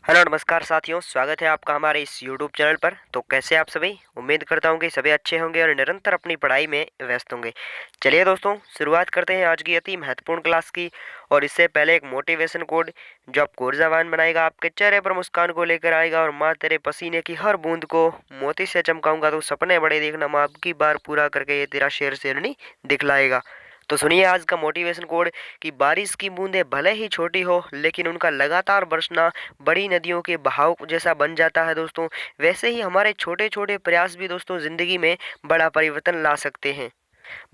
Hello नमस्कार साथियों, स्वागत है आपका हमारे इस यूट्यूब चैनल पर। तो कैसे आप सभी? उम्मीद करता हूँ कि सभी अच्छे होंगे और निरंतर अपनी पढ़ाई में व्यस्त होंगे। चलिए दोस्तों, शुरुआत करते हैं आज की अति महत्वपूर्ण क्लास की। और इससे पहले एक मोटिवेशन कोड जो आपको ऊर्जावान बनाएगा, आपके चेहरे पर मुस्कान को लेकर आएगा और माँ तेरे पसीने की हर बूंद को मोती से चमकाऊंगा तो सपने बड़े देखना, माँ अब की बार पूरा करके ये तेरा शेर शेरनी दिखलाएगा। तो सुनिए आज का मोटिवेशन कोड कि बारिश की बूंदें भले ही छोटी हो लेकिन उनका लगातार बरसना बड़ी नदियों के बहाव जैसा बन जाता है दोस्तों। वैसे ही हमारे छोटे छोटे प्रयास भी दोस्तों जिंदगी में बड़ा परिवर्तन ला सकते हैं।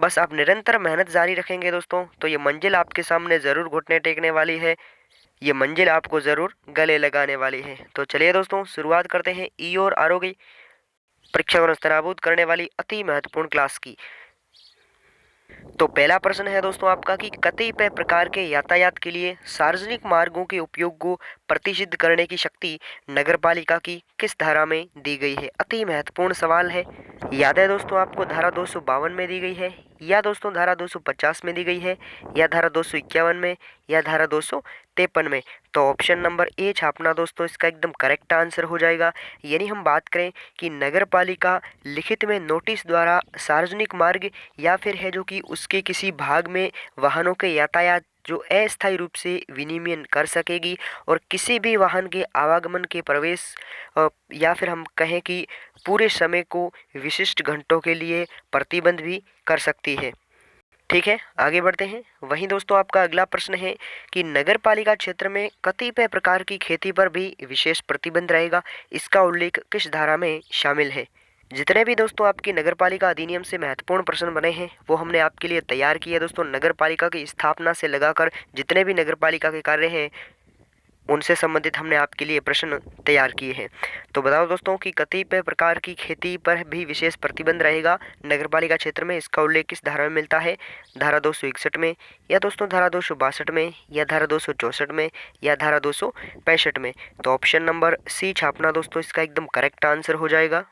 बस आप निरंतर मेहनत जारी रखेंगे दोस्तों तो ये मंजिल आपके सामने जरूर घुटने टेकने वाली है। ये मंजिल आपको जरूर गले लगाने वाली है। तो चलिए दोस्तों, शुरुआत करते हैं ई और आरोग्य परीक्षा को नस्तराबूद करने वाली अति महत्वपूर्ण क्लास की। तो पहला प्रश्न है दोस्तों आपका कि कतिपय प्रकार के यातायात के लिए सार्वजनिक मार्गों के उपयोग को प्रतिषिद्ध करने की शक्ति नगरपालिका की किस धारा में दी गई है? अति महत्वपूर्ण सवाल है। याद है दोस्तों आपको, धारा 252 में दी गई है, या दोस्तों धारा 250 में दी गई है, या धारा 251 में, या धारा 253 में। तो ऑप्शन नंबर ए छापना दोस्तों इसका एकदम करेक्ट आंसर हो जाएगा। यानी हम बात करें कि नगर पालिका लिखित में नोटिस द्वारा सार्वजनिक मार्ग या फिर है जो कि उसके किसी भाग में वाहनों के यातायात जो अस्थायी रूप से विनियमन कर सकेगी और किसी भी वाहन के आवागमन के प्रवेश या फिर हम कहें कि पूरे समय को विशिष्ट घंटों के लिए प्रतिबंध भी कर सकती है। ठीक है, आगे बढ़ते हैं। वहीं दोस्तों आपका अगला प्रश्न है कि नगर पालिका क्षेत्र में कतिपय प्रकार की खेती पर भी विशेष प्रतिबंध रहेगा। इसका उल्लेख किस धारा में शामिल है? जितने भी दोस्तों आपकी नगर पालिका अधिनियम से महत्वपूर्ण प्रश्न बने हैं वो हमने आपके लिए तैयार किए दोस्तों। नगर पालिका की स्थापना से लगाकर जितने भी नगर पालिका के कार्य हैं उनसे संबंधित हमने आपके लिए प्रश्न तैयार किए हैं। तो बताओ दोस्तों कि कतिपय प्रकार की खेती पर भी विशेष प्रतिबंध रहेगा नगरपालिका क्षेत्र में। इसका उल्लेख किस धारा में मिलता है? धारा 261 में, या दोस्तों धारा 262 में, या धारा 264 में, या धारा 265 में। तो ऑप्शन नंबर सी छापना दोस्तों इसका एकदम करेक्ट आंसर हो जाएगा।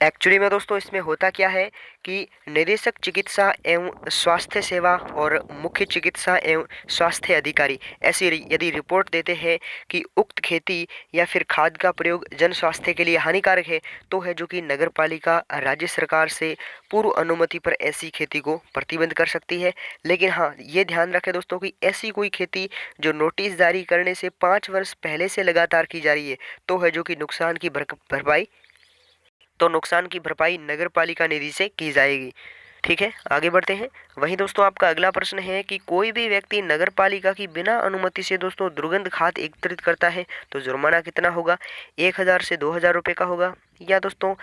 एक्चुअली में दोस्तों इसमें होता क्या है कि निदेशक चिकित्सा एवं स्वास्थ्य सेवा और मुख्य चिकित्सा एवं स्वास्थ्य अधिकारी ऐसी यदि रिपोर्ट देते हैं कि उक्त खेती या फिर खाद का प्रयोग जन स्वास्थ्य के लिए हानिकारक है तो है जो कि नगर पालिका राज्य सरकार से पूर्व अनुमति पर ऐसी खेती को प्रतिबंध कर सकती है। लेकिन हाँ, ये ध्यान रखें दोस्तों कि ऐसी कोई खेती जो नोटिस जारी करने से 5 वर्ष पहले से लगातार की जा रही है तो है जो कि नुकसान की भरपाई नगर पालिका निधि से की जाएगी। ठीक है, आगे बढ़ते हैं। वहीं दोस्तों आपका अगला प्रश्न है कि कोई भी व्यक्ति नगर पालिका की बिना अनुमति से दोस्तों दुर्गंध खाद एकत्रित करता है तो जुर्माना कितना होगा? 1,000 से 2,000 रुपये का होगा, या दोस्तों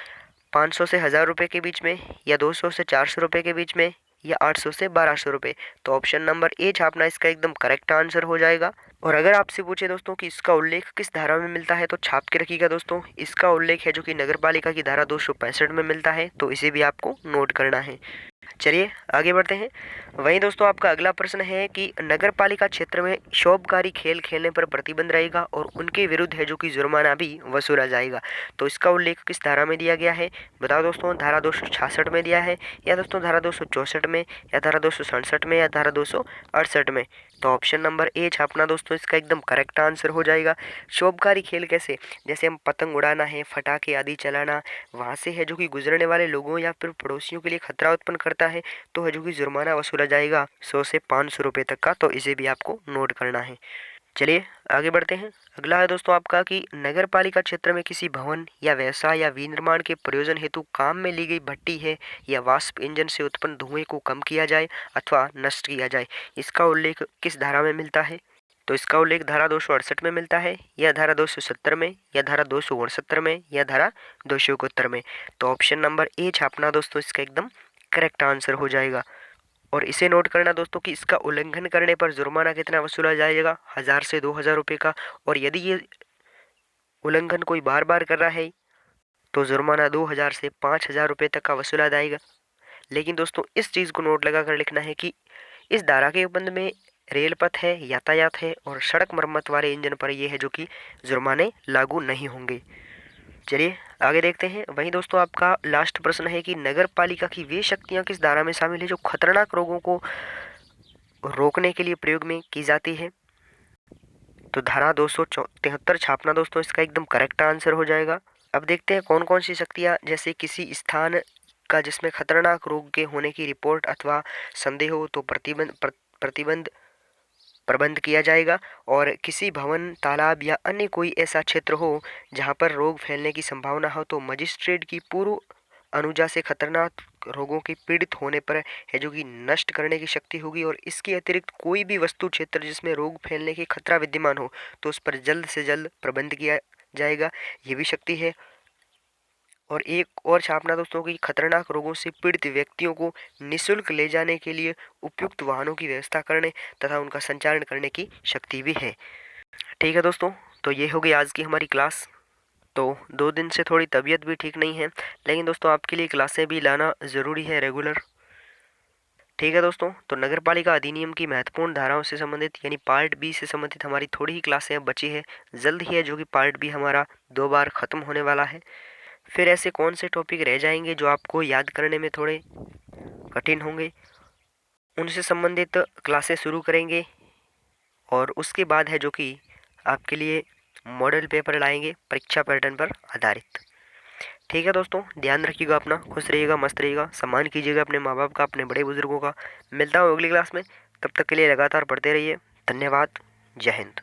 500 से 1,000 रुपये के बीच में, या 200 से 400 रुपये के बीच में, या 800 से 1,200 रुपये। तो ऑप्शन नंबर ए छापना इसका एकदम करेक्ट आंसर हो जाएगा। और अगर आपसे पूछे दोस्तों कि इसका उल्लेख किस धारा में मिलता है तो छाप के रखिएगा दोस्तों। इसका उल्लेख है जो कि नगर पालिका की धारा 265 में मिलता है, तो इसे भी आपको नोट करना है। चलिए आगे बढ़ते हैं। वहीं दोस्तों आपका अगला प्रश्न है कि नगर पालिका क्षेत्र में शोभकारी खेल खेलने पर प्रतिबंध रहेगा और उनके विरुद्ध है जो कि जुर्माना भी वसूला जाएगा। तो इसका उल्लेख किस धारा में दिया गया है? बताओ दोस्तों, धारा 266 में दिया है, या दोस्तों धारा 264 में, या धारा 267 में, या धारा 268 में। तो ऑप्शन नंबर ए छापना दोस्तों इसका एकदम करेक्ट आंसर हो जाएगा। शोभकारी खेल कैसे? जैसे हम पतंग उड़ाना है, फटाके आदि चलाना, वहाँ से है जो कि गुजरने वाले लोगों या फिर पड़ोसियों के लिए खतरा उत्पन्न करता है तो है जो कि जुर्माना वसूला जाएगा 100 से 500 रुपये तक का। तो इसे भी आपको नोट करना है। चलिए आगे बढ़ते हैं। अगला है दोस्तों आपका कि नगर पालिका क्षेत्र में किसी भवन या व्यवसाय या विनिर्माण के प्रयोजन हेतु काम में ली गई भट्टी है या वाष्प इंजन से उत्पन्न धुएं को कम किया जाए अथवा नष्ट किया जाए। इसका उल्लेख किस धारा में मिलता है? तो इसका उल्लेख धारा 268 में मिलता है, या धारा 270 में, या धारा 269 में, या धारा 271 में। तो ऑप्शन नंबर ए छापना दोस्तों इसका एकदम करेक्ट आंसर हो जाएगा। और इसे नोट करना दोस्तों कि इसका उल्लंघन करने पर जुर्माना कितना वसूला जाएगा? 1,000 से 2,000 रुपये का। और यदि ये उल्लंघन कोई बार बार कर रहा है तो जुर्माना 2,000 से 5,000 रुपये तक का वसूला जाएगा। लेकिन दोस्तों इस चीज़ को नोट लगा कर लिखना है कि इस धारा के उपबंध में रेल पथ है, यातायात है और सड़क मरम्मत वाले इंजन पर यह है जो कि जुर्माने लागू नहीं होंगे। चलिए आगे देखते हैं। वहीं दोस्तों आपका लास्ट प्रश्न है कि नगर पालिका की वे शक्तियां किस धारा में शामिल है जो खतरनाक रोगों को रोकने के लिए प्रयोग में की जाती है? तो धारा 273 छापना दोस्तों इसका एकदम करेक्ट आंसर हो जाएगा। अब देखते हैं कौन कौन सी शक्तियाँ, जैसे किसी स्थान का जिसमें खतरनाक रोग के होने की रिपोर्ट अथवा संदेह हो तो प्रतिबंध प्रबंध किया जाएगा, और किसी भवन, तालाब या अन्य कोई ऐसा क्षेत्र हो जहां पर रोग फैलने की संभावना हो तो मजिस्ट्रेट की पूर्व अनुजा से खतरनाक रोगों के पीड़ित होने पर है जो कि नष्ट करने की शक्ति होगी। और इसके अतिरिक्त कोई भी वस्तु क्षेत्र जिसमें रोग फैलने की खतरा विद्यमान हो तो उस पर जल्द से जल्द प्रबंध किया जाएगा, ये भी शक्ति है। और एक और छापना दोस्तों की खतरनाक रोगों से पीड़ित व्यक्तियों को निःशुल्क ले जाने के लिए उपयुक्त वाहनों की व्यवस्था करने तथा उनका संचालन करने की शक्ति भी है। ठीक है दोस्तों, तो ये होगी आज की हमारी क्लास। तो 2 दिन से थोड़ी तबीयत भी ठीक नहीं है, लेकिन दोस्तों आपके लिए क्लासें भी लाना ज़रूरी है रेगुलर। ठीक है दोस्तों, तो नगर पालिका अधिनियम की महत्वपूर्ण धाराओं से संबंधित यानी पार्ट बी से संबंधित हमारी थोड़ी ही क्लासें अब बची है, जल्द ही है, जो कि पार्ट बी हमारा 2 बार ख़त्म होने वाला है। फिर ऐसे कौन से टॉपिक रह जाएंगे जो आपको याद करने में थोड़े कठिन होंगे, उनसे संबंधित क्लासें शुरू करेंगे। और उसके बाद है जो कि आपके लिए मॉडल पेपर लाएंगे परीक्षा पैटर्न पर आधारित। ठीक है दोस्तों, ध्यान रखिएगा अपना, खुश रहिएगा, मस्त रहिएगा, सम्मान कीजिएगा अपने माँ बाप का, अपने बड़े बुजुर्गों का। मिलता हूँ अगली क्लास में, तब तक के लिए लगातार पढ़ते रहिए। धन्यवाद। जय हिंद।